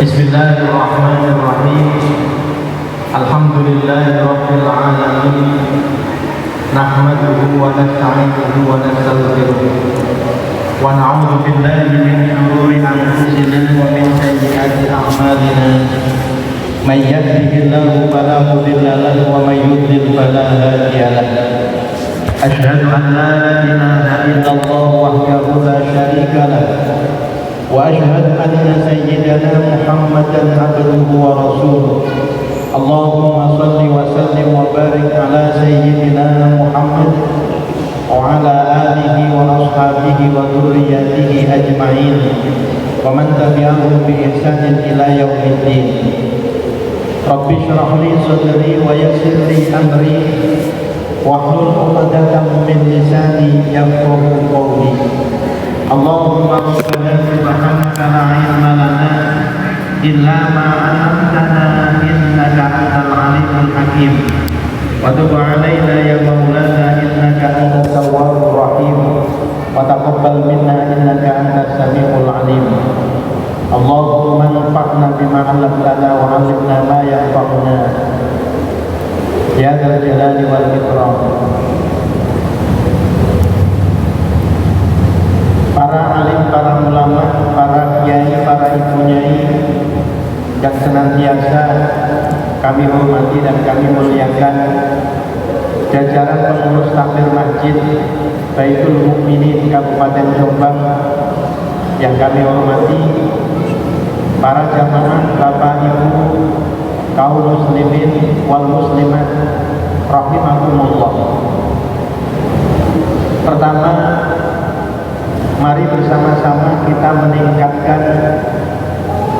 Bismillahirrahmanirrahim. Alhamdulillahirabbil alamin. Nahmaduhu wa nasta'inuhu wa nastaghfiruh. Wa na'udzu billahi min shururi anfusina wa min sayyiati a'malina. May yahdihillahu fala mudilla lahu wa may yudlil fala hadiya lahu. Asyhadu an la ilaha illallah wahdahu la syarika lahu. وأشهد أن سيدنا محمدا عبده ورسوله اللهم صل وسلم وبارك على سيدنا محمد وعلى آله وأصحابه وذريته أجمعين ومن تبعهم بإحسان إلى يوم الدين رب اشرح لي صدري ويسر لي أمري واحلل عقدة من لساني يفقهوا قولي اللهم ربنا سبحانك لا علم لنا إلا ما علمتنا إنك أنت العليم الحكيم وتب علينا يا مولانا إنك أنت التواب الرحيم وتقبل منا إنك أنت السميع العليم اللهم انفعنا بما علمتنا وعلمنا ما ينفعنا يا ذا الجلال والإكرام. Para alim, para ulama, para kiai, para ibu nyai yang senantiasa kami hormati dan kami muliakan, jajaran pengurus takmir masjid Baitul Mukminin Kabupaten Jombang yang kami hormati, para jamaah, bapak ibu, kaum muslimin wal muslimat rahimakumullah. Pertama, mari bersama-sama kita meningkatkan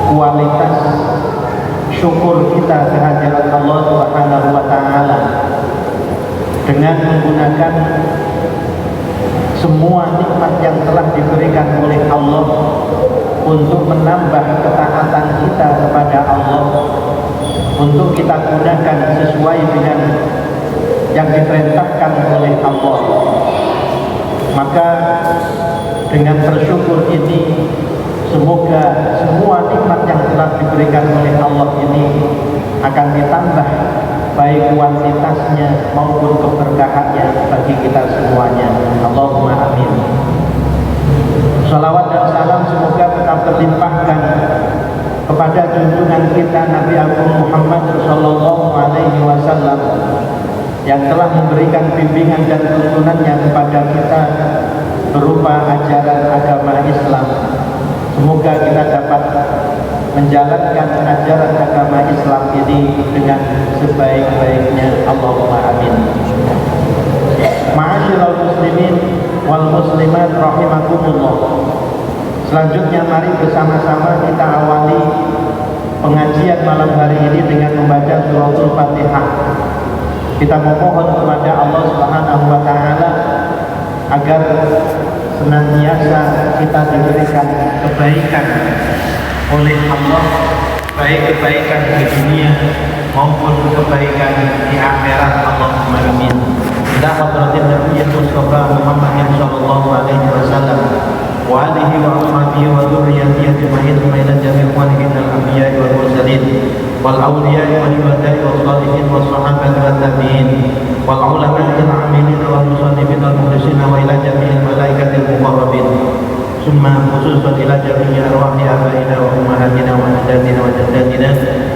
kualitas syukur kita kehadirat Allah Subhanahu wa taala dengan menggunakan semua nikmat yang telah diberikan oleh Allah untuk menambah ketaatan kita kepada Allah, untuk kita gunakan sesuai dengan yang diperintahkan oleh Allah. Maka dengan bersyukur ini, semoga semua nikmat yang telah diberikan oleh Allah ini akan ditambah baik kuantitasnya maupun keberkahannya bagi kita semuanya. Allahumma amin. Salawat dan salam semoga tetap terlimpahkan kepada junjungan kita Nabi Agung Muhammad sallallahu alaihi wasallam yang telah memberikan bimbingan dan tuntunannya kepada kita berupa ajaran agama Islam. Semoga kita dapat menjalankan ajaran agama Islam ini dengan sebaik-baiknya. Allahumma amin. Ma'asyiral muslimin wal muslimat rahimakumullah. Selanjutnya mari bersama-sama kita awali pengajian malam hari ini dengan membaca suratul Fatihah. Kita memohon kepada Allah Subhanahu wa taala agar senantiasa kita diberikan kebaikan oleh Allah, baik kebaikan di dunia maupun kebaikan di akhirat. Allahumma amin. Ila hadratin Nabi Mustafa Muhammad sallallahu alaihi wasallam wa alihi wa ashabihi wa dzurriyyatihi ajma'in wa ila jami'il mu'minin al-anbiya'i wal mursalin wal awliya'i wal ibada'i was salihin was sahabati wat tabi'in wal ulama'i al-amilin wal musannifin wal mukhlisin wa ila jami'il malaikatil muqarrabin summa khususan ila jami'i arwahi abaina wa ummahatina wa ajdadina wa jaddatina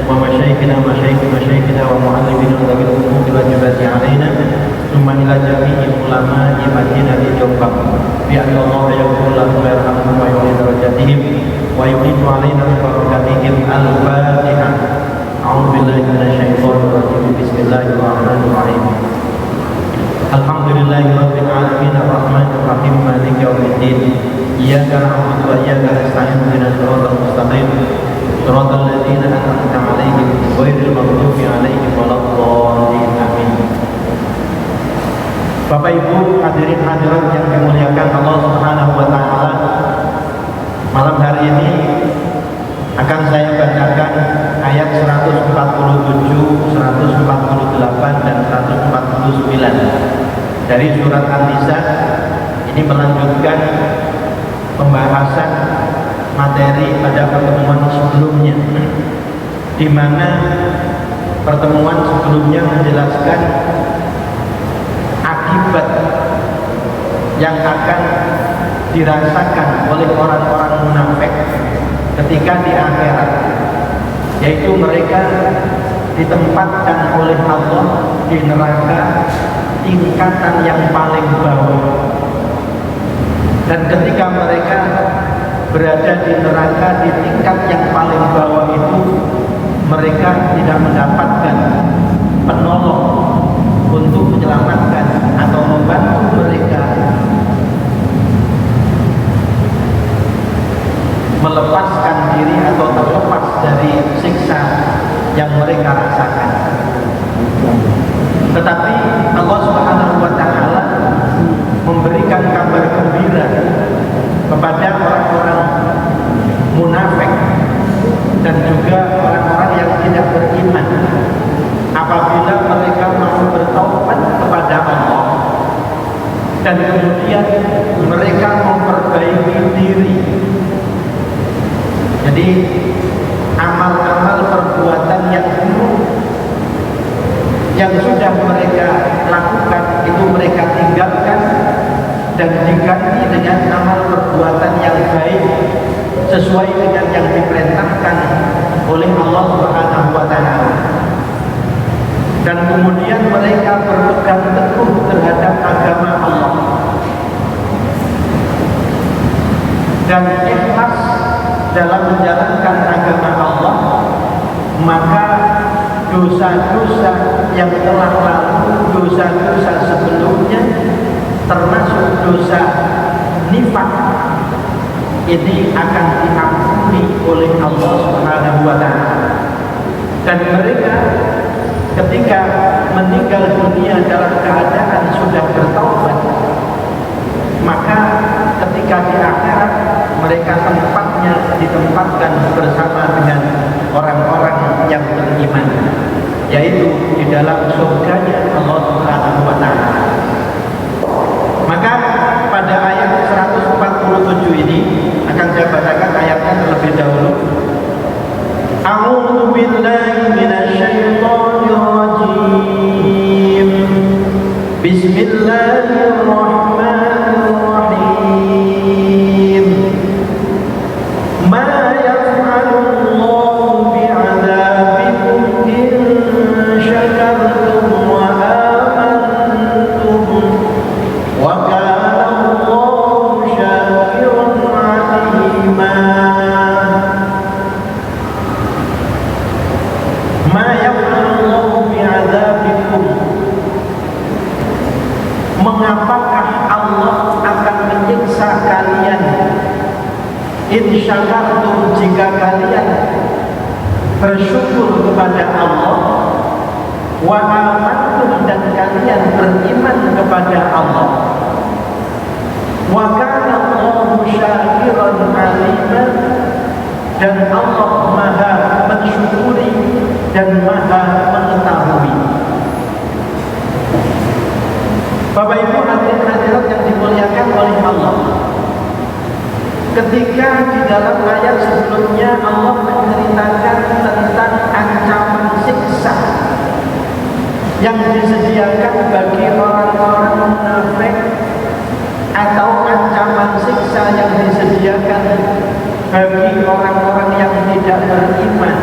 wa masyayikhina wa masyayikhina wa muallimina wa dhabil umumi wajibati alaina summa ila jami'i ulama'i madinati Jombang bi anna Allah yaghfir lahum wa yarhamhum wa yu'li darajatihim wa yuqitu alaina bi barakatihim. Al-Fatihah. A'udzu billahi minasyaitonir rajim. Bismillahirrahmanirrahim. Alhamdulillahirabbil alamin arrahmanir rahim maliki yaumiddin. Iyyaka na'budu wa iyyaka nasta'in ihdinas siratal mustaqim siratal ladzina an'amta 'alaihim ghairil maghdubi 'alaihim waladdallin. Amin. Bapak Ibu hadirin hadirat yang dimuliakan Allah Subhanahu wa taala, malam hari ini akan saya bacakan ayat 147, 148 dan 149 dari surat An-Nisa. Ini melanjutkan pembahasan materi pada pertemuan sebelumnya. di mana pertemuan sebelumnya menjelaskan akibat yang akan dirasakan oleh orang-orang munafik ketika di akhirat, yaitu mereka ditempatkan oleh Allah di neraka tingkatan yang paling bawah. Dan ketika mereka berada di neraka di tingkat yang paling bawah itu, mereka tidak mendapatkan penolong untuk menyelamatkan atau membantu mereka melepaskan diri atau terlepas dari siksa yang mereka rasakan. Tetapi Allah Subhanahu wa taala memberikan kabar gembira kepada orang-orang munafik dan juga orang-orang yang tidak beriman apabila mereka mau bertaubat kepada Allah dan kemudian mereka memperbaiki diri. Jadi amal-amal perbuatan yang buruk yang sudah mereka lakukan itu mereka tinggalkan dan diganti dengan amal perbuatan yang baik sesuai dengan yang diperintahkan oleh Allah Subhanahu wa taala. Dan kemudian mereka berpegang teguh terhadap agama Allah dan ikhlas dalam menjalankan agama Allah, maka dosa-dosa yang telah lalu, dosa-dosa sebelumnya, termasuk dosa nifak, ini akan diampuni oleh Allah Subhanahu wa taala. Dan mereka ketika meninggal dunia dalam keadaan sudah bertaubat, maka ketika di akhirat mereka tempatnya ditempatkan bersama dengan orang-orang yang beriman, yaitu di dalam surganya Allah Subhanahu wa taala. Maka pada ayat 147 ini akan saya bacakan ayatnya terlebih dahulu. A'udzu billahi minasyaitonir rajim. Bismillahirrahmanirrahim. Ma yaf'alullahu bi'adabikum in syakartum wa amantum wa kana Allahu syakiran 'alima. Ma yaf'alullahu bi'adabikum, mengapakah Allah akan menyiksa kalian in syakartum, jika kalian bersyukur kepada Allah, wa amantum, dan kalian beriman kepada Allah, wa kana Allahu syakiran 'alima, dan Allah maha mensyukuri dan maha mengetahui. Bapak Ibu hadirin hadirat yang dimuliakan oleh Allah, ketika di dalam ayat sebelumnya Allah menceritakan tentang ancaman siksa yang disediakan bagi orang-orang munafik, atau ancaman siksa yang disediakan bagi orang-orang yang tidak beriman,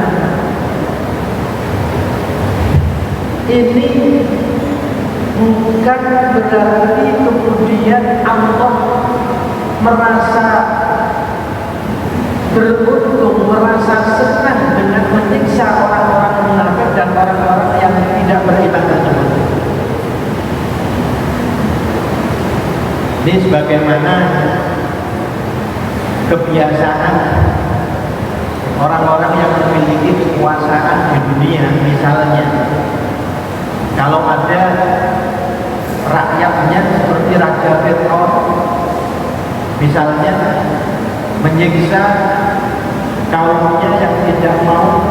ini bukan berarti kemudian Allah merasa beruntung, merasa senang dengan menyiksa orang-orang munafik dan orang-orang yang tidak beriman tersebut. Ini sebagaimana kebiasaan orang-orang yang memiliki kekuasaan di dunia. Misalnya, kalau ada rakyatnya seperti Raja Fir'aun, misalnya menyiksa kaumnya yang tidak mau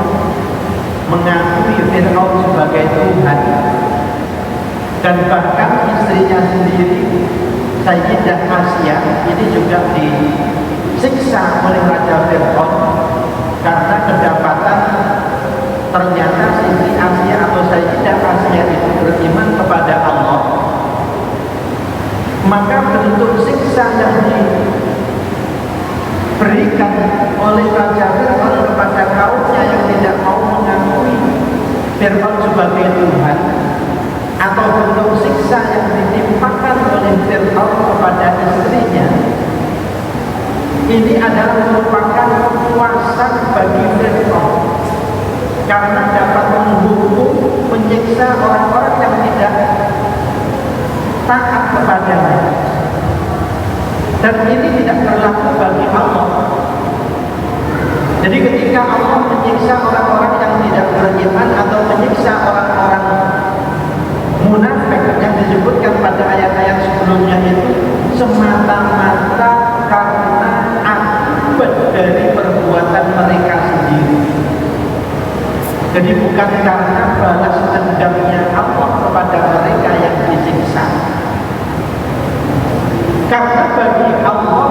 mengakui Fir'aun sebagai Tuhan, dan bahkan istrinya sendiri Sayyidah Asia ini juga disiksa oleh Raja Fir'aun karena kedapatan ternyata Siti Asia atau Sayyidah Asia itu beriman kepada Allah, maka bentuk siksa yang diberikan oleh Raja Fir'aun kepada kaumnya yang tidak mau mengakui Fir'aun sebagai Tuhan, atau bentuk siksa yang ditimpakan oleh Fir'aun kepada istrinya, ini adalah merupakan kepuasan bagi Fir'aun karena dapat menghukum, menyiksa orang-orang yang tidak taat kepadanya. Dan ini tidak berlaku bagi Allah. Jadi ketika Allah menyiksa orang-orang yang tidak beriman atau menyiksa orang-orang munafik yang disebutkan pada ayat-ayat sebelumnya itu semata-mata karena akibat dari perbuatan mereka sendiri. Jadi bukan karena balas dendamnya Allah kepada mereka yang disiksa. Karena bagi Allah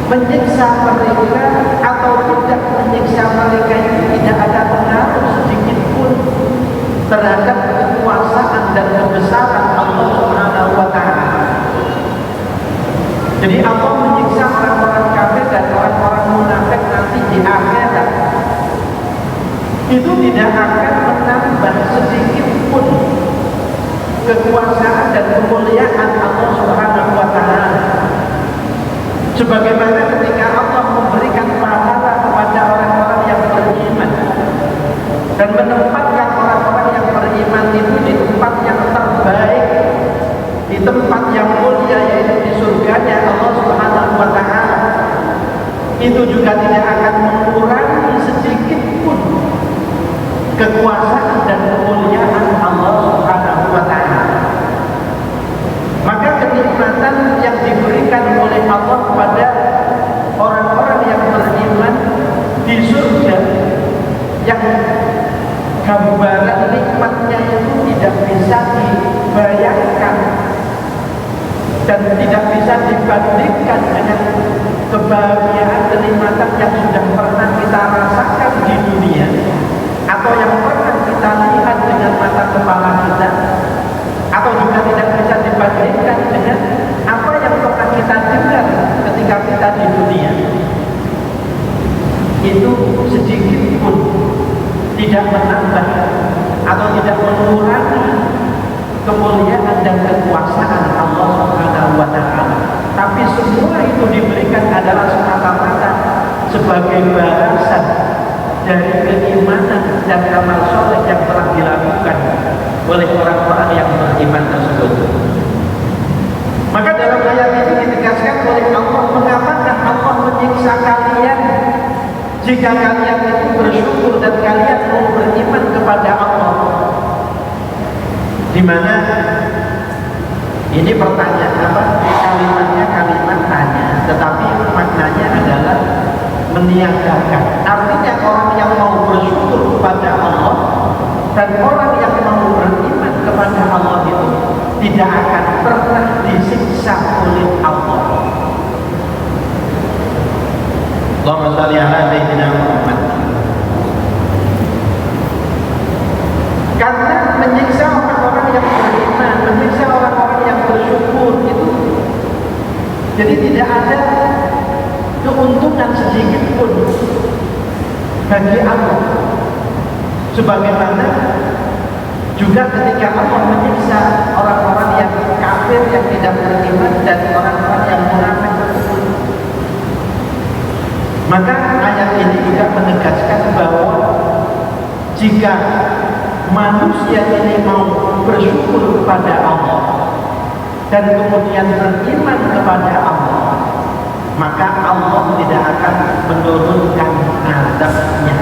menyiksa mereka atau tidak menyiksa mereka itu tidak ada pengaruh sedikit pun terhadap kekuasaan dan kebesaran Allah Subhanahu wa Ta'ala. Jadi Allah menyiksa orang-orang kafir dan orang-orang munafik nanti di akhirat itu tidak akan menambah sedikit pun kekuasaan dan kemuliaan Allah Subhanahu wa Ta'ala. Sebagaimana ketika Allah memberikan pahala kepada orang-orang yang beriman dan menempatkan orang-orang yang beriman itu di tempat yang terbaik, di tempat yang mulia, yaitu di surganya Allah Subhanahu wa Ta'ala, itu juga tidak akan mengurangi sedikit pun kekuasaan dan kemuliaan Allah Subhanahu wa Ta'ala. Maka kenikmatan yang diberikan oleh Allah kepada orang-orang yang beriman di surga, yang gambaran nikmatnya itu tidak bisa dibayangkan dan tidak bisa dibandingkan dengan kebahagiaan kenikmatan yang sudah pernah kita rasakan di dunia atau yang pernah kita lihat dengan mata kepala kita, atau juga tidak bisa dibandingkan dengan apa yang pernah kita dengar ketika kita di dunia. Itu sedikit pun tidak menambah atau tidak mengurangi kemuliaan dan kekuasaan Allah Subhanahu wa Ta'ala. Tapi semua itu diberikan adalah semata-mata sebagai balasan dari keimanan dan amal soleh yang telah dilakukan oleh orang-orang yang beriman tersebut. Maka dalam ayat ini ditegaskan oleh Allah, mengatakan Allah menyiksa kalian jika kalian itu bersyukur dan kalian mau beriman kepada Allah. Di mana ini pertanyaan apa? Kalimatnya kalimat tanya, tetapi maknanya adalah meniadakan. Artinya orang yang mau bersyukur kepada Allah dan orang yang mau beriman kepada Allah itu tidak akan pernah disiksa oleh Allah. Allahumma shalli ala sayyidina Muhammad. Karena menyiksa orang-orang yang beriman, menyiksa orang-orang yang bersyukur itu, jadi tidak ada keuntungan sedikit pun bagi Allah. Sebagaimana juga ketika Allah menyiksa orang-orang yang kafir, yang tidak beriman, dan orang-orang yang munafik tersebut. Maka ayat ini juga menegaskan bahwa jika manusia ini mau bersyukur kepada Allah dan kemudian beriman kepada Allah, maka Allah tidak akan menurunkan azabnya,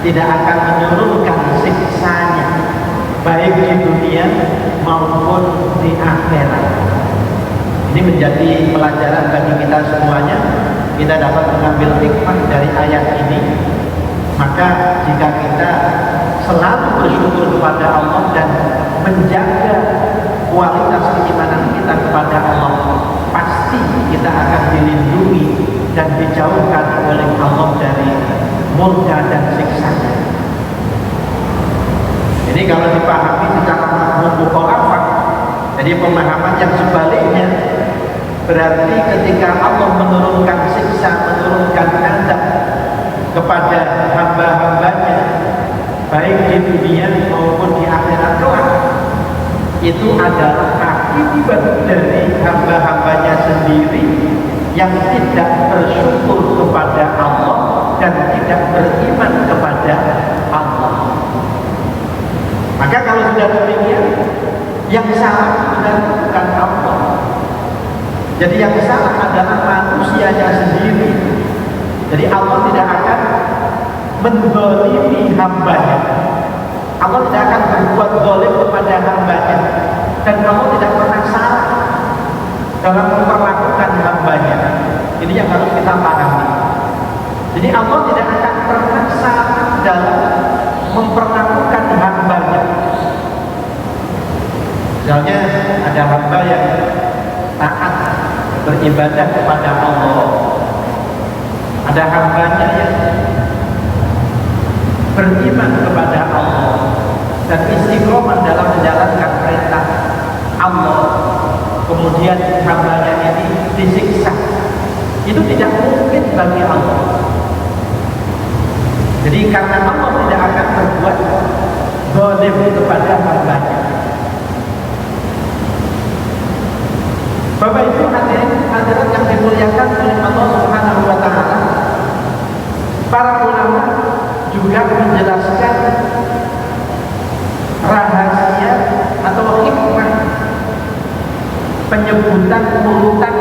tidak akan menurunkan siksanya, baik di dunia maupun di akhirat. Ini menjadi pelajaran bagi kita semuanya. Kita dapat mengambil hikmah dari ayat ini. Maka jika kita selalu bersyukur kepada Allah dan menjaga kualitas keimanan kita kepada Allah, pasti kita akan dilindungi dan dijauhkan oleh Allah dari murka dan siksanya. Ini kalau dipahami secara mukhalafah, jadi pemahaman yang sebaliknya, berarti ketika Allah menurunkan siksa, menurunkan azab kepada hamba-hambanya, baik di dunia maupun di akhirat kelak, itu adalah akibat dari hamba-hambanya sendiri yang tidak bersyukur kepada Allah dan tidak beriman kepada Allah. Maka kalau sudah demikian, yang salah sebenarnya bukan Allah. Jadi yang salah adalah manusianya sendiri. Jadi Allah tidak akan menzalimi hambanya. Allah tidak akan berbuat zalim kepada hambanya, dan Allah tidak pernah salah dalam memperlakukan hambanya. Ini yang harus kita pahami. Jadi Allah tidak akan pernah salah dalam memperlakukan hambanya. Misalnya ada hamba yang taat beribadah kepada Allah, ada hambanya yang beriman kepada Allah dan istiqomah dalam menjalankan perintah Allah, kemudian hambanya ini disiksa, itu tidak mungkin bagi Allah. Jadi karena Allah tidak akan berbuat zalim kepada hambanya. Bapak Ibu hadirin yang dimuliakan oleh Allah Subhanahu wa taala, para ulama juga menjelaskan rahasia atau hikmah penyebutan urutan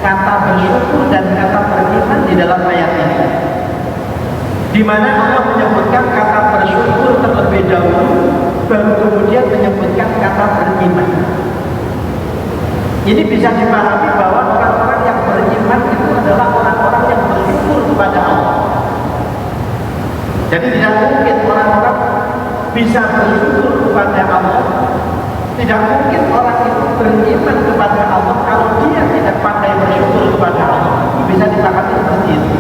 kata bersyukur dan kata beriman di dalam ayat ini, di mana Allah menyebutkan kata bersyukur terlebih dahulu, baru kemudian menyebutkan kata beriman. Ini bisa dipahami bahwa orang-orang yang beriman itu adalah orang-orang yang bersyukur kepada Allah. Jadi tidak mungkin orang-orang bisa bersyukur kepada Allah, tidak mungkin orang itu beriman kepada Allah kalau dia tidak pandai bersyukur kepada Allah. Bisa dipahami seperti itu.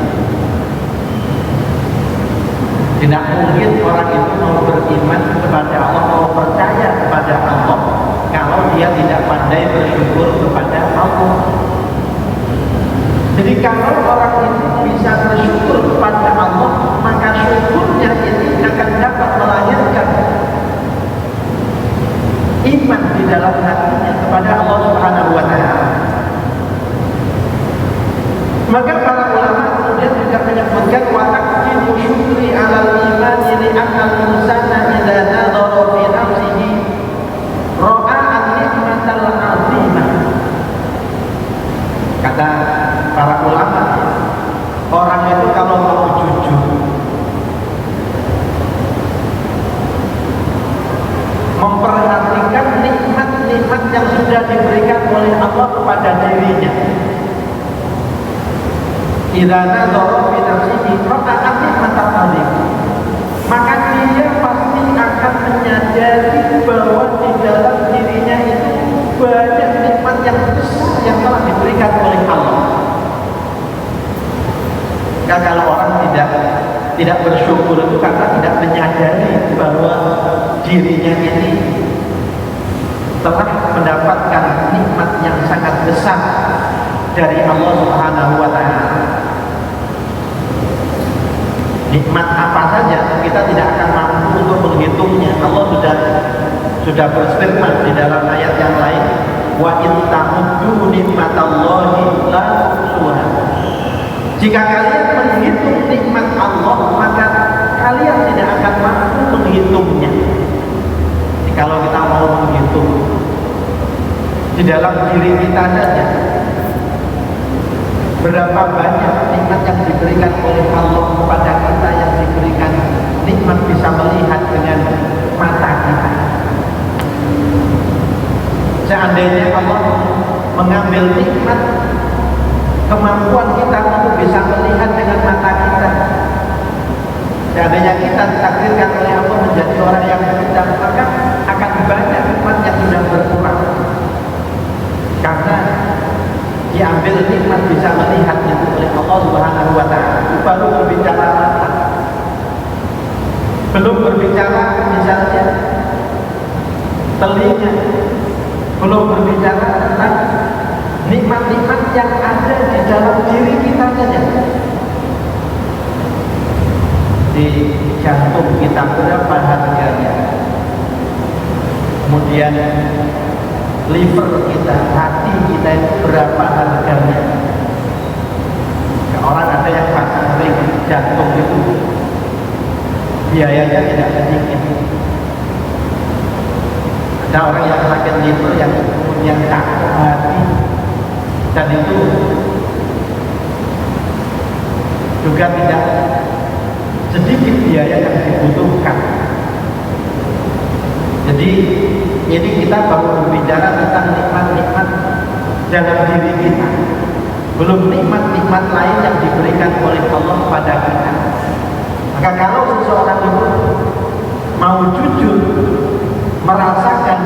Tidak mungkin orang itu mau beriman kepada Allah, mau percaya kepada Allah kalau dia tidak pandai bersyukur kepada Allah. Jadi kalau orang itu bisa bersyukur kepada Allah, maka syukurnya ini akan dapat melahirkan iman di dalam hatinya kepada Allah Subhanahu wa taala. Maka para ulama kemudian juga menyebutkan wa taqdimu syukri 'alal iman li anna al-insana idza nadhara fi nafsihi ra'a an-ni'matal 'azimah. Kata para ulama, orang itu kalau mau jujur, memperhatikan nikmat-nikmat yang sudah diberikan oleh Allah kepada dirinya, idza nadhara fi nafsihi ra'a an-ni'matal 'azimah, maka dia pasti akan menyadari bahwa di dalam dirinya itu banyak nikmat yang besar yang telah diberikan oleh Allah. Nah, kalau orang tidak bersyukur itu karena tidak menyadari bahwa dirinya ini telah mendapatkan nikmat yang sangat besar dari Allah Subhanahu wa taala. Nikmat apa saja kita tidak akan mampu untuk menghitungnya. Allah sudah berfirman di dalam ayat yang lain, wa in ta'uddu nikmatallahi la tuhsuha. Jika kalian menghitung nikmat Allah, maka kalian tidak akan mampu menghitungnya. Jadi kalau kita mau menghitung di dalam diri kita saja, berapa banyak nikmat yang diberikan oleh Allah kepada kita, yang diberikan nikmat bisa melihat dengan mata kita. Seandainya Allah mengambil nikmat kemampuan kita untuk bisa melihat dengan mata kita, seandainya kita ditakdirkan oleh Allah menjadi orang yang buta, maka akan banyak nikmat yang sudah berkurang karena diambil nikmat bisa melihat itu oleh Allah Subhanahu wa taala. Baru berbicara mata, belum berbicara misalnya telinga, belum berbicara tentang nikmat-nikmat yang ada di dalam diri kita saja. Di jantung kita berapa harganya, kemudian liver kita, hati kita itu berapa harganya. Orang ada yang pasang ring jantung itu biayanya tidak sedikit. Ada orang yang sakit liver yang kemudian sakit hati, dan itu juga tidak sedikit biaya yang dibutuhkan. Jadi ini kita baru berbicara tentang nikmat-nikmat dalam diri kita, belum nikmat-nikmat lain yang diberikan oleh Allah kepada kita. Maka kalau seseorang itu mau jujur merasakan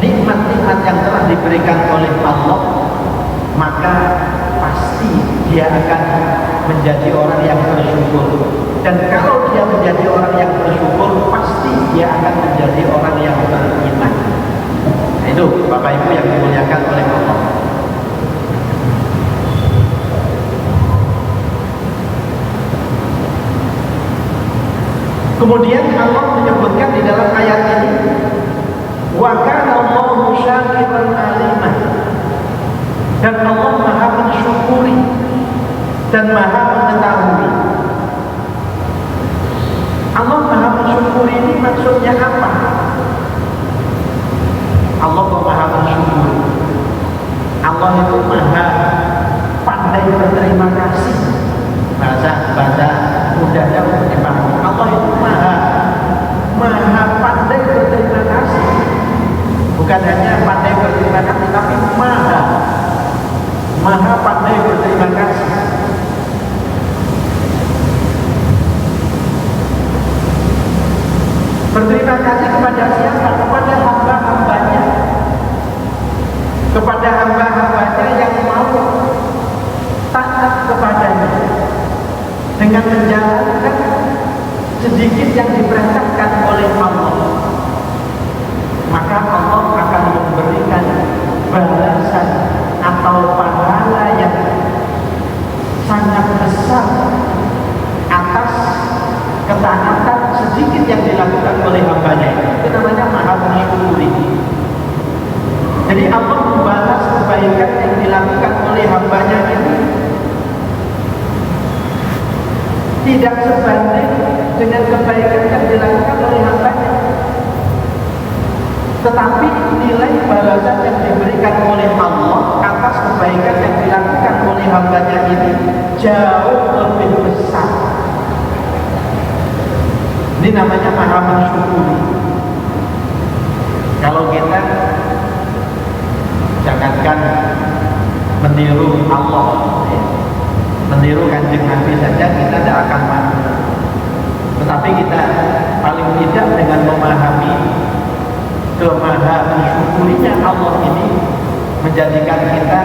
nikmat-nikmat yang telah diberikan oleh Allah, maka pasti dia akan menjadi orang yang bersyukur. Dan kalau dia menjadi orang yang bersyukur, pasti dia akan menjadi orang yang beriman. Nah, itu Bapak Ibu yang dimuliakan oleh Allah. Kemudian Allah menyebutkan di dalam ayat ini, wa kana Allahu syakiran alimah, dan Allah Maha mensyukuri dan Maha mengetahui. Allah Maha mensyukuri ini maksudnya apa? Allah Maha mensyukuri, Allah itu Maha pandai berterima kasih. Bahasa mudahnya dipahami. Allah itu maha pandai berterima kasih. Bukan hanya pandai berterima kasih, tapi maha pandai berterima kasih. Berterima kasih kepada siapa? Kepada hamba-hambanya, kepada hamba-hambanya yang mau taat kepadanya dengan menjalankan sedikit yang diperintahkan oleh Allah. Maka Allah akan memberikan balasan atau pahala yang sangat besar atas ketaatan sedikit yang dilakukan oleh hambanya. Itu namanya maha mensyukuri. Jadi Allah membalas kebaikan yang dilakukan oleh hambanya ini tidak sebanding dengan kebaikan yang dilakukan oleh hambanya, tetapi nilai balasan yang diberikan oleh Allah atas kebaikan yang dilakukan oleh hambanya ini jauh lebih besar. Ini namanya maha mensyukuri. Kalau kita jangankan meniru Allah, meniru Kanjeng Nabi saja kita tidak akan mampu. Tetapi kita paling tidak dengan memahami kemaha mensyukurinya Allah ini menjadikan kita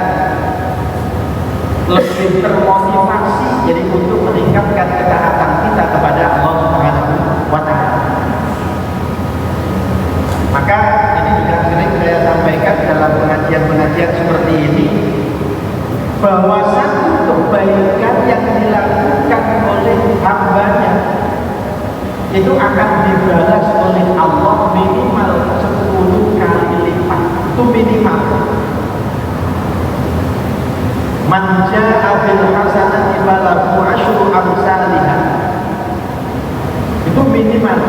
lebih termotivasi jadi untuk meningkatkan ketaatan kita kepada Allah Subhanahu wa Ta'ala. Maka ini juga sering saya sampaikan dalam pengajian-pengajian seperti ini, bahwa satu kebaikan yang dilakukan oleh hambanya itu akan dibalas oleh Allah minimal 10 kali lipat. Itu minimal. Man jaa'a bil hasanati falahu asyru amsalihha. Itu minimal.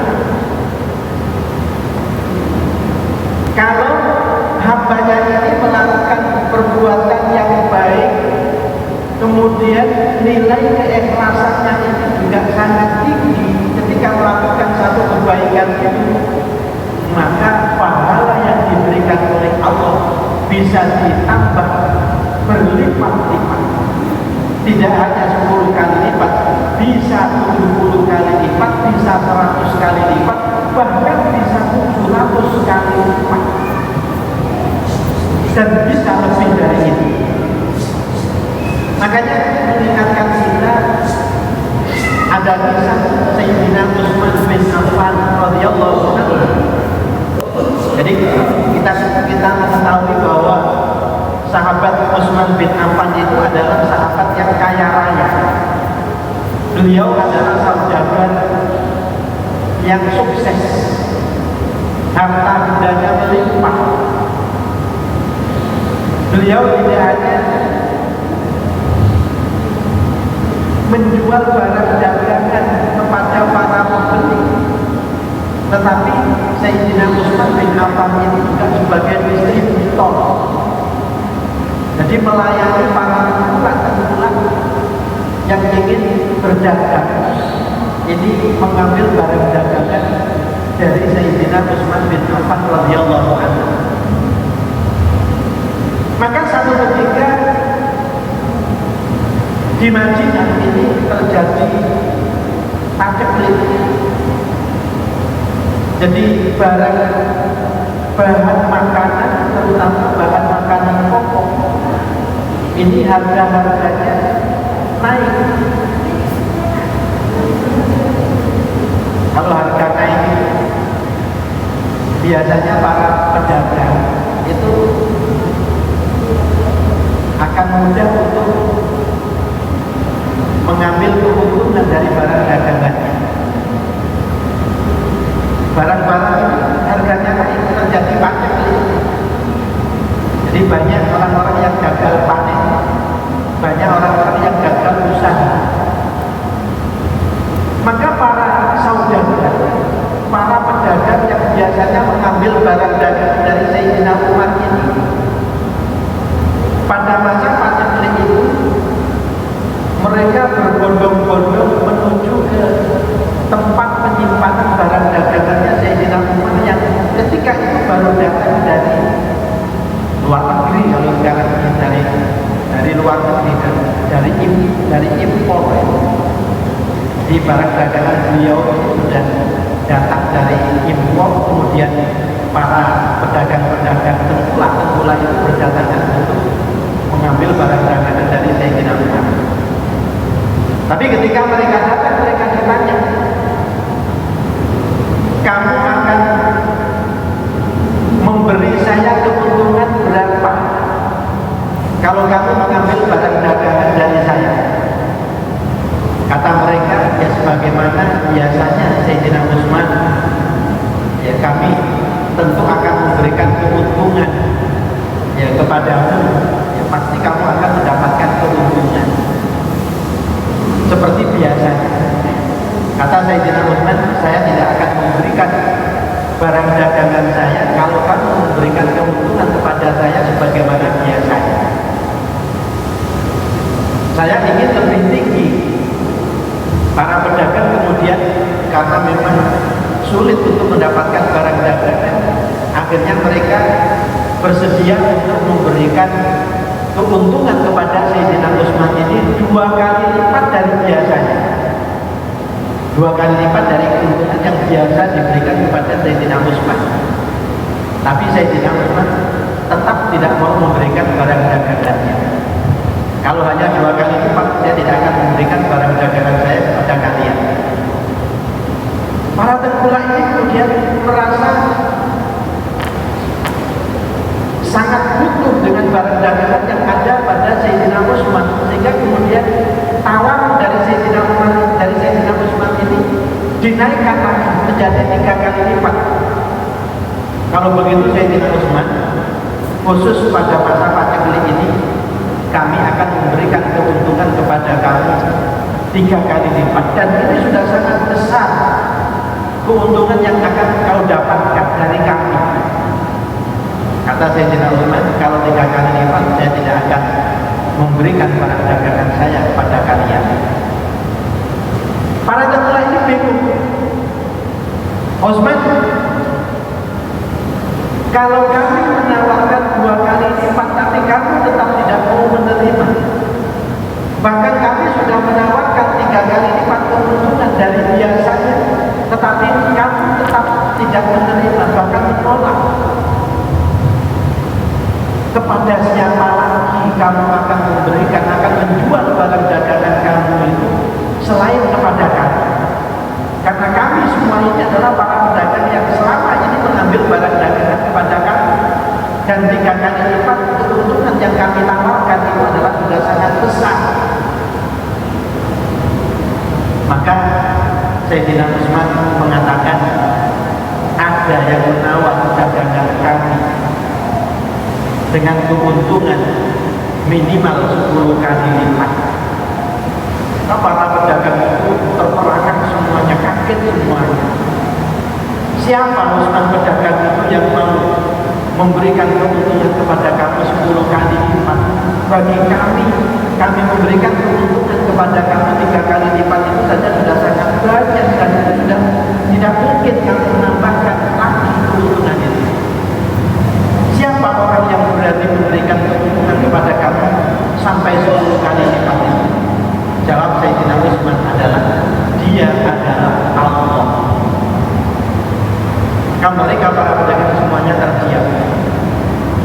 Kalau hambanya ini melakukan perbuatan yang baik, kemudian nilai keikhlasannya itu juga sangat tinggi ketika melakukan satu kebaikan itu, maka pahala yang diberikan oleh Allah bisa ditambah berlipat-lipat. Tidak hanya 10 kali lipat, bisa 70 kali lipat, bisa 100 kali lipat, bahkan bisa 700 kali lipat, dan bisa lebih dari itu. Makanya mengingatkan kita ada kisah Sayyidina Utsman bin Affan radhiyallahu anhu. Jadi kita mengetahui bahwa sahabat Utsman bin Affan itu adalah sahabat yang kaya raya. Beliau adalah saudagar yang sukses, harta bendanya melimpah. Beliau tidak hanya menjual barang dagangan kepada para pembeli, tetapi Sayyidina Utsman bin Affan ini juga sebagai distributor. Jadi melayani para tengkulak yang ingin berdagang, ini mengambil barang dagangan dari Sayyidina Utsman bin Affan radhiyallahu anhu. Maka satu ketika di Madinah ini terjadi paceklik. Jadi bahan makanan, terutama bahan makanan pokok, ini harga-harganya naik. Kalau harga naik, biasanya para pedagang itu akan mudah untuk mengambil keuntungan dari barang dagangannya. Barang-barang ini harganya naik, terjadi pacek. Jadi banyak orang-orang yang gagal panen, banyak orang-orang yang gagal usaha. Maka para saudagar, para pedagang yang biasanya mengambil barang dagangan dari Sayyidina Umar ini, pada masa paceklik itu mereka berbondong-bondong menuju ke tempat penyimpanan barang dagangannya Sayyidina Umar yang ketika itu baru datang dari luar negeri. Kalau sekarang ini dari luar negeri, dari impor. Di barang dagangan beliau sudah datang dari impor, kemudian para pedagang-pedagang tengkulak itu berdatangan untuk mengambil barang dagangan dari Sayyidina Umar. Tapi ketika mereka datang, mereka ditanya, kamu akan memberi saya keuntungan berapa kalau kamu mengambil barang dagangan dari saya? Kata mereka, ya sebagaimana biasanya Sayyidina Utsman, ya kami tentu akan memberikan keuntungan ya kepadamu, ya pasti kamu akan mendapatkan keuntungan seperti biasanya. Kata Sayyidina Utsman, saya tidak akan memberikan barang dagangan saya kalau kamu memberikan keuntungan kepada saya sebagaimana biasanya. Saya ingin lebih tinggi. Para pedagang kemudian karena memang sulit untuk mendapatkan barang dagangan, akhirnya mereka bersedia untuk memberikan keuntungan kepada Sayyidina Utsman ini 2 kali lipat dari biasanya. 2 kali lipat dari keuntungan yang biasa diberikan kepada Sayyidina Utsman. Tapi Sayyidina Utsman tetap tidak mau memberikan barang dagangannya. Kalau hanya 2 kali lipat, saya tidak akan memberikan barang dagangan saya kepada kalian. Para tengkulak ini kemudian merasa sangat butuh dengan barang dagangan yang ada pada Sayyidina Utsman, sehingga kemudian tawaran dari Sayyidina Utsman ini dinaikkan lagi menjadi 3 kali lipat. Kalau begitu Sayyidina Utsman, khusus pada masa paceklik ini, kami akan memberikan keuntungan kepada kamu 3 kali lipat, dan ini sudah sangat besar keuntungan yang akan kau dapatkan dari kami. Kata Sayyidina Utsman, kalau 3 kali lipat saya tidak akan memberikan barang dagangan saya kepada kalian. Para tengkulak ini bingung. Utsman, kalau kami menawarkan 2 kali lipat tapi kamu tetap tidak mau menerima, bahkan kami sudah menawarkan 3 kali lipat keuntungan dari biasanya, tetapi kamu tetap tidak menerima, bahkan menolak, kepada siapa lagi kamu akan memberikan, akan menjual barang dagangan kamu itu selain kepada kami? Karena kami semua ini adalah para pedagang yang selama ini mengambil barang dagangan kepada dan 3 kali lipat keuntungan yang kami tawarkan itu adalah sudah sangat besar. Maka Sayyidina Utsman mengatakan, ada yang menawar dagangan kami dengan keuntungan minimal 10 kali lipat. Para pedagang itu terperangkap semuanya, kaget semuanya. Siapa Utsman pedagang itu yang mau memberikan keuntungan kepada kami 10 kali lipat? Bagi kami memberikan keuntungan kepada kami 3 kali lipat itu saja sudah sangat banyak, dan itu sudah tidak mungkin kami menambahkan lagi keuntungan itu. Siapa orang yang berani memberikan keuntungan kepada kami sampai 10 kali lipat itu? Jawab Sayyidina Utsman adalah, dia adalah Allah. Mereka para pedagang semuanya terdiam.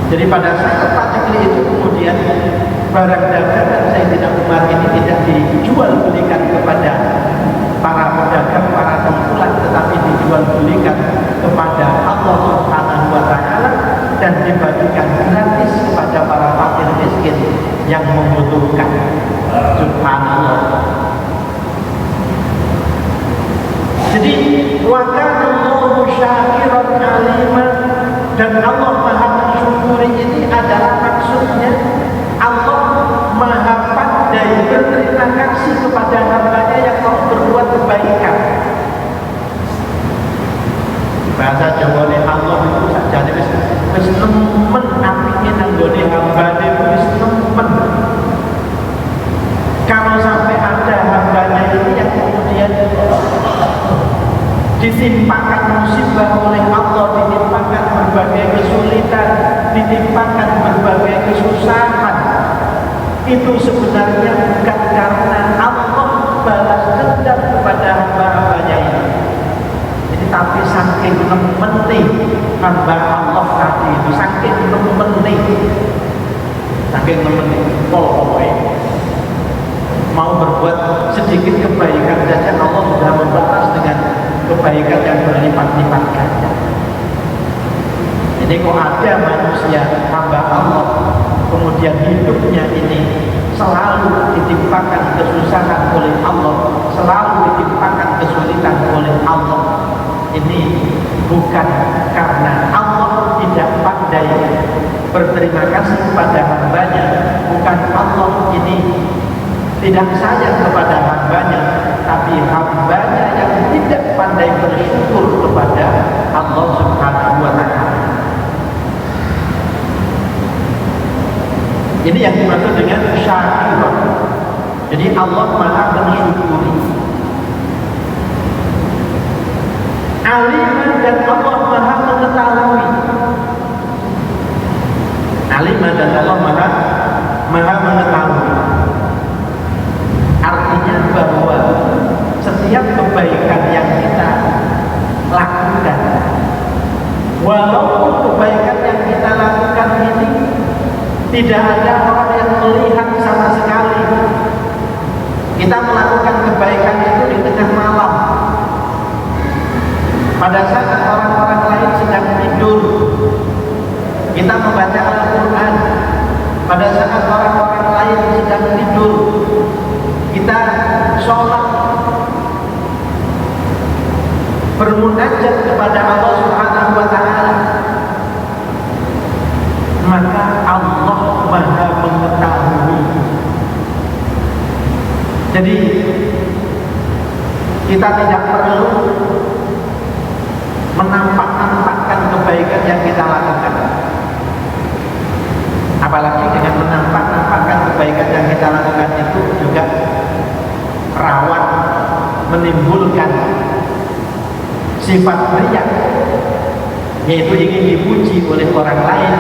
Jadi pada saat Pak Cikli itu kemudian barang dagangan Sayyidina Umar ini tidak dijual belikan kepada para pedagang, para tengkulak, tetapi dijual belikan kepada Allah Subhanahu wa Ta'ala dan dibagikan gratis kepada para fakir miskin yang membutuhkan. Subhanallah. Jadi wakanallahu syakiran aliman, dan Allah maha mensyukuri ini adalah maksudnya Allah maha pandai berterima kasih kepada hambanya yang mau berbuat kebaikan. Bahasa Jawa Allah itu saja wis nemen apike nanggone hambane, wis nemen. Kalau sampai ada hambanya ini yang kemudian ditimpakan musibah oleh Allah, ditimpakan berbagai kesulitan, ditimpakan berbagai kesusahan, itu sebenarnya bukan karena Allah balas dendam kepada hamba-hambanya ini. Jadi tapi saking nemen hamba Allah tadi itu, saking nemen pokoknya mau berbuat sedikit kebaikan saja Allah sudah membalas dengan kebaikan yang berlipat-lipat ganda. Jadi kok ada manusia hamba Allah kemudian hidupnya ini selalu ditimpakan kesusahan oleh Allah, selalu ditimpakan kesulitan oleh Allah, ini bukan karena Allah tidak pandai berterima kasih kepada hambanya, bukan Allah ini tidak sayang kepada hambanya, tapi hambanya yang tidak pandai bersyukur kepada Allah Subhanahu wa Ta'ala. Ini yang dimaksud dengan syakirun. Jadi Allah maha mensyukuri. Aliman, dan Allah maha mengetahui. Aliman, dan Allah maha mengetahui. Artinya bahwa setiap kebaikan yang kita lakukan, walaupun kebaikan yang kita lakukan ini tidak ada orang yang melihat sama sekali, kita melakukan kebaikan itu di tengah malam, pada saat orang-orang lain sedang tidur, kita membaca Al-Quran, pada saat orang-orang lain sedang tidur, kita sholat, bermunajat kepada Allah Subhanahu wa Ta'ala, maka Allah maha mengetahui. Jadi kita tidak perlu menampakkan kebaikan yang kita lakukan, apalagi dengan menampakkan kebaikan yang kita lakukan itu juga rawan menimbulkan sifat riya, yaitu ingin dipuji oleh orang lain,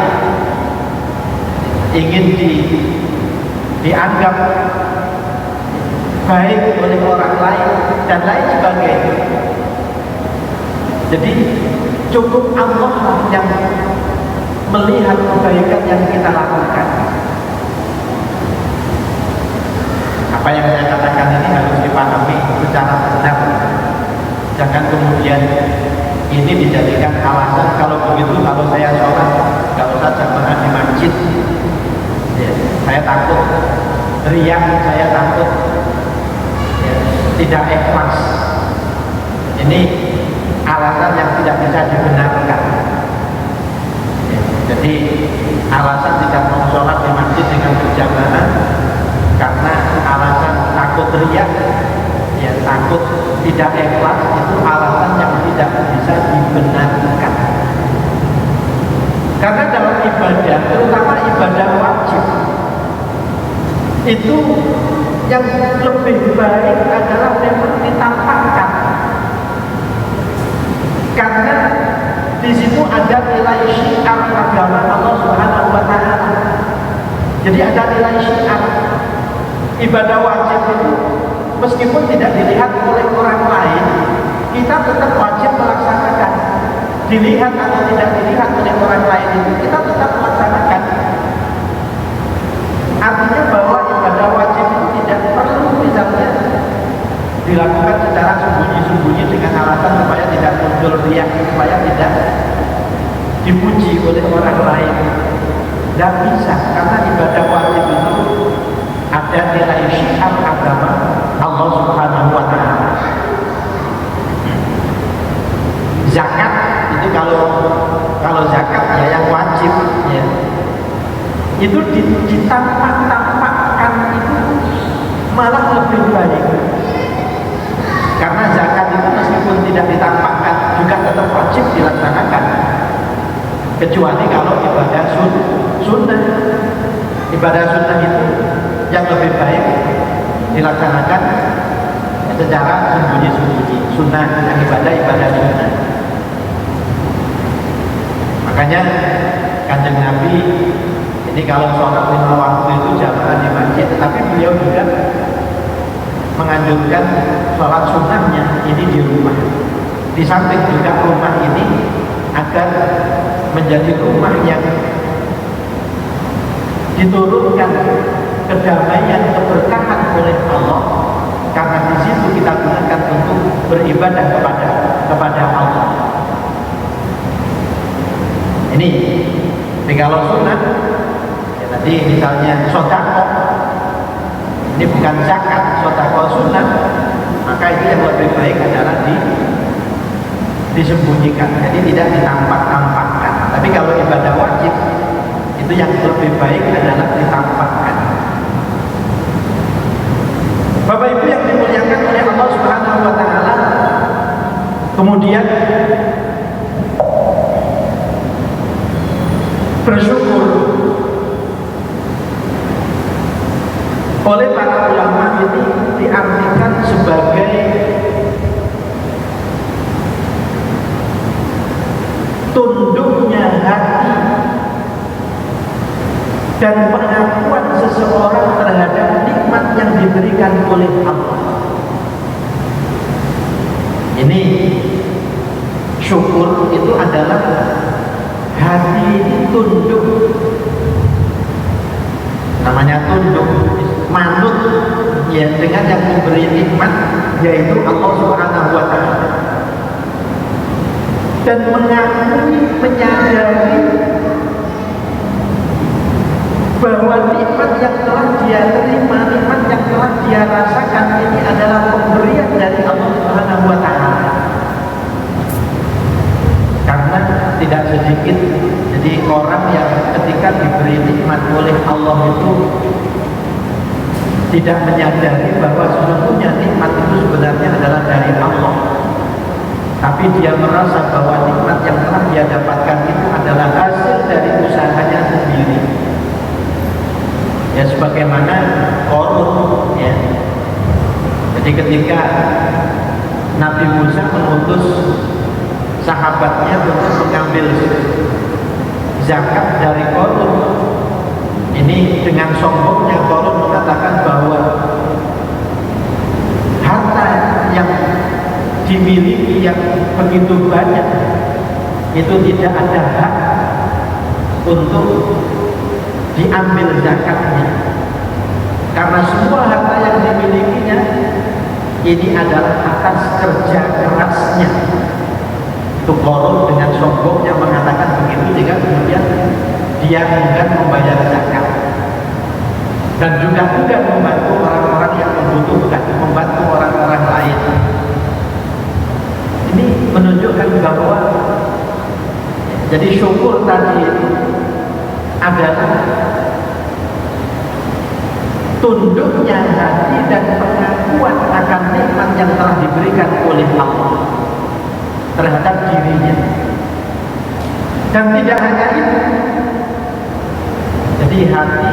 ingin dianggap baik oleh orang lain, dan lain sebagainya. Jadi cukup Allah yang melihat kebaikan yang kita lakukan. Apa yang saya katakan ini harus dipahami secara benar. Jangan kemudian ini dijadikan alasan, kalau begitu kalau saya sholat nggak usah jamaah di masjid. Ya, saya takut riya, saya takut ya, tidak ikhlas. Ini alasan yang tidak bisa dibenarkan. Ya, jadi alasan tidak mau sholat di masjid dengan berjamaah karena alasan takut riya, ya takut tidak ikhlas, itu alasan yang tidak bisa dibenarkan. Karena dalam ibadah, terutama ibadah wajib, itu yang lebih baik adalah memang ditampakkan. Karena di situ ada nilai syiar agama Allah Subhanahu wa Ta'ala. Jadi ada nilai syiar. Ibadah wajib itu meskipun tidak dilihat oleh orang lain, kita tetap wajib melaksanakan. Dilihat atau tidak dilihat oleh orang lain itu, kita tetap melaksanakan. Artinya bahwa ibadah wajib itu tidak perlu misalnya dilakukan secara sembunyi-sembunyi dengan alasan supaya tidak muncul riya, supaya tidak dipuji oleh orang lain. Tidak bisa, karena ibadah wajib itu ada nilai syiar agama Allah Subhanahu wa Ta'ala. Zakat itu kalau zakat ya yang wajib ya, itu ditampak-tampakkan itu malah lebih baik. Karena zakat itu meskipun tidak ditampakkan juga tetap wajib dilaksanakan. Kecuali kalau ibadah sunnah. Ibadah sunnah itu yang lebih baik dilaksanakan secara sembunyi-sembunyi. Sunnah yang ibadah sunnah. Makanya Kanjeng Nabi ini kalau sholat 5 waktu itu jamaah di masjid, tetapi beliau juga menganjurkan sholat sunnahnya ini di rumah. Di samping juga rumah ini agar menjadi rumah yang diturunkan kedamaian, keberkahan oleh Allah, karena di situ kita gunakan untuk beribadah kepada Allah. Ini kalau sunnah ya, tadi misalnya sodako, ini bukan zakat, sodako sunnah, maka itu yang lebih baik adalah disembunyikan, jadi tidak ditampak-tampakkan. Tapi kalau ibadah wajib, itu yang lebih baik adalah ditampakkan. Bapak Ibu yang dimuliakan oleh Allah Subhanahu wa Ta'ala, kemudian bersyukur oleh para ulama ini diartikan sebagai tunduknya hati dan pengakuan seseorang terhadap nikmat yang diberikan oleh Allah. Ini syukur itu adalah hati ini tunduk, namanya tunduk, manut ya dengan yang memberi nikmat, yaitu Allah Subhanahu wa Ta'ala, dan mengakui, menyadari bahwa nikmat yang telah dia terima, nikmat yang telah dia rasakan ini adalah pemberian dari Allah Subhanahu wa Ta'ala. Karena tidak sedikit jadi orang yang ketika diberi nikmat oleh Allah itu tidak menyadari bahwa sesungguhnya nikmat itu sebenarnya adalah dari Allah, tapi dia merasa bahwa nikmat yang telah dia dapatkan itu adalah hasil dari usahanya sendiri. Ya sebagaimana Qarun ya. Jadi ketika Nabi Musa mengutus sahabatnya untuk mengambil zakat dari Qarun, ini dengan sombongnya Qarun mengatakan bahwa harta yang dimiliki yang begitu banyak itu tidak ada hak untuk diambil zakatnya, karena semua harta yang dimilikinya ini adalah atas kerja kerasnya. Tuqarrur dengan sombongnya mengatakan begitu, sehingga kemudian dia enggan membayar zakat dan juga enggan membantu orang-orang yang membutuhkan, membantu orang-orang lain. Ini menunjukkan bahwa jadi syukur tadi itu adalah tunduknya hati dan pengakuan akan nikmat yang telah diberikan oleh Allah terhadap dirinya. Dan tidak hanya itu, jadi hati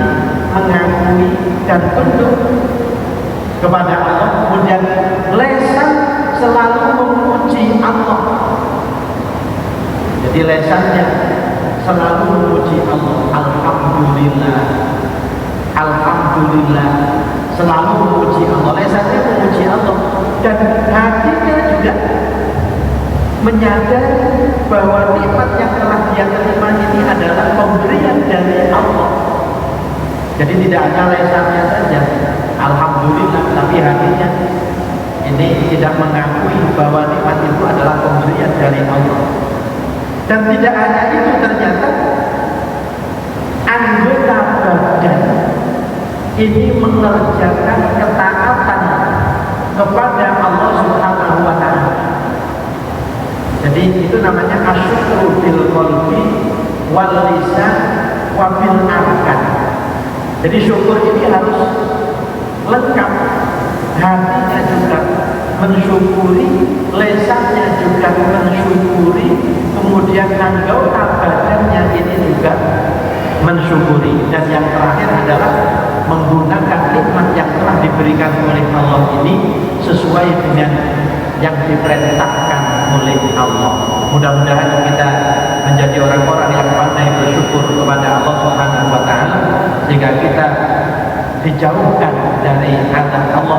mengakui dan tunduk kepada Allah, kemudian lisan selalu memuji Allah. Jadi lisannya selalu memuji Allah. Alhamdulillah, alhamdulillah, selalu memuji Allah. Lisannya memuji Allah, dan hatinya juga menyadari bahwa nikmat yang telah dia terima ini adalah pemberian dari Allah. Jadi tidak hanya lisannya saja alhamdulillah, tapi hatinya ini tidak mengakui bahwa nikmat itu adalah pemberian dari Allah. Dan tidak hanya itu, ternyata anggota badan ini mengerjakan ketaatan kepada Allah Subhanahu wa Ta'ala. Jadi itu namanya asyukru bil qalbi wal lisan wa bil arkan. Jadi syukur ini harus lengkap, hatinya juga mensyukuri, lisannya juga mensyukuri, kemudian anggota badannya ini juga mensyukuri, dan yang terakhir adalah menggunakan nikmat yang telah diberikan oleh Allah ini sesuai dengan yang diperintahkan oleh Allah. Mudah-mudahan kita menjadi orang-orang yang pandai bersyukur kepada Allah Subhanahu wa Ta'ala, sehingga kita dijauhkan dari azab Allah